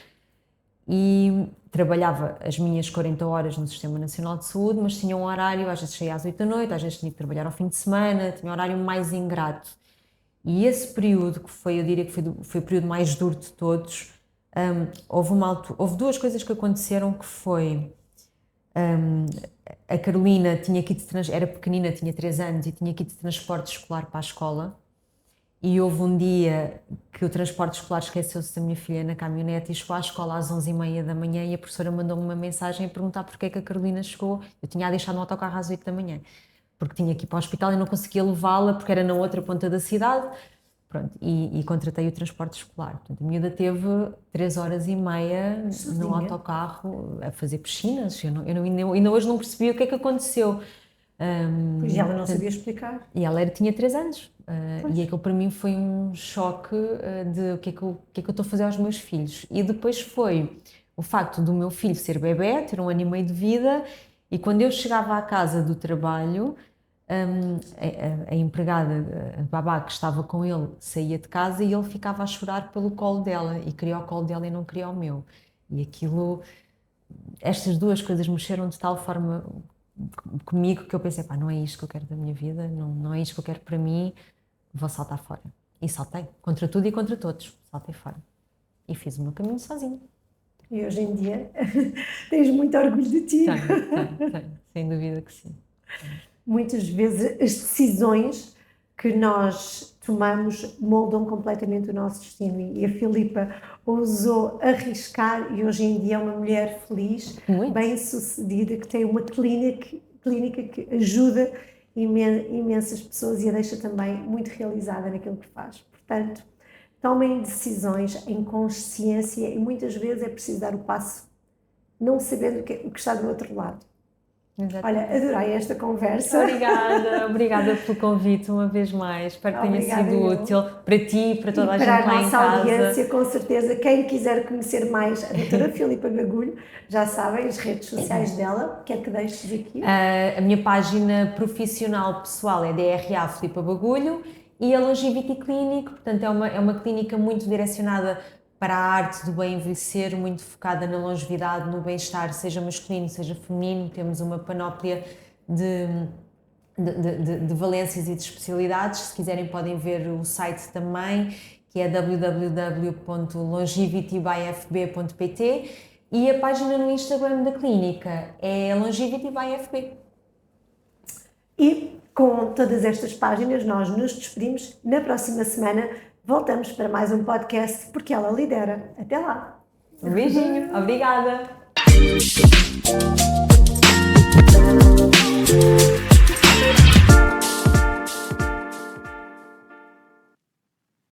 e trabalhava as minhas 40 horas no Sistema Nacional de Saúde, mas tinha um horário, às vezes saía às 8 da noite, às vezes tinha que trabalhar ao fim de semana, tinha um horário mais ingrato. E esse período, que foi, eu diria que foi o período mais duro de todos, houve duas coisas que aconteceram, que foi, a Carolina tinha que ir era pequenina, tinha 3 anos, e tinha que ir de transporte escolar para a escola, e houve um dia que o transporte escolar esqueceu-se da minha filha na caminhonete e chegou à escola às 11h30 da manhã e a professora mandou-me uma mensagem a perguntar porque é que a Carolina chegou. Eu tinha a deixar no autocarro às 8 da manhã, porque tinha que ir para o hospital e não conseguia levá-la porque era na outra ponta da cidade. Pronto, e contratei o transporte escolar. Portanto, a miúda teve 3h30 no autocarro a fazer piscinas. Ainda hoje não percebi o que é que aconteceu. Pois ela não sabia explicar. E ela tinha 3 anos. E aquilo para mim foi um choque de o que é que eu estou a fazer aos meus filhos. E depois foi o facto do meu filho ser bebé, ter 1 ano e meio de vida, e quando eu chegava à casa do trabalho, a empregada, a babá que estava com ele, saía de casa e ele ficava a chorar pelo colo dela, e queria o colo dela e não queria o meu. E aquilo, estas duas coisas mexeram de tal forma comigo que eu pensei, pá, não é isto que eu quero da minha vida, não é isto que eu quero para mim, vou saltar fora. E saltei, contra tudo e contra todos, saltei fora. E fiz o meu caminho sozinha. E hoje em dia tens muito orgulho de ti. Tenho, sem dúvida que sim. Muitas vezes as decisões que nós tomamos moldam completamente o nosso destino, e a Filipa ousou arriscar e hoje em dia é uma mulher feliz, bem-sucedida, que tem uma clínica que ajuda imensas pessoas e a deixa também muito realizada naquilo que faz. Portanto, tomem decisões em consciência e muitas vezes é preciso dar o passo não sabendo o que está do outro lado. Exato. Olha, adorei esta conversa. Obrigada pelo convite uma vez mais. Espero que tenha Obrigada, sido eu. útil para ti e para toda a E gente para a lá em nossa casa. audiência, com certeza, quem quiser conhecer mais a doutora Filipa Bagulho, já sabem, as redes sociais dela, quer que deixes aqui? A minha página profissional pessoal é DRA Filipa Bagulho e a Longevity Clinic, portanto é uma clínica muito direcionada para a arte do bem envelhecer, muito focada na longevidade, no bem-estar, seja masculino, seja feminino. Temos uma panóplia de valências e de especialidades. Se quiserem podem ver o site também, que é www.longevitybyfb.pt, e a página no Instagram da clínica é Longevity by FB. E com todas estas páginas nós nos despedimos. Na próxima semana voltamos para mais um podcast, porque ela lidera. Até lá! Um beijinho, obrigada!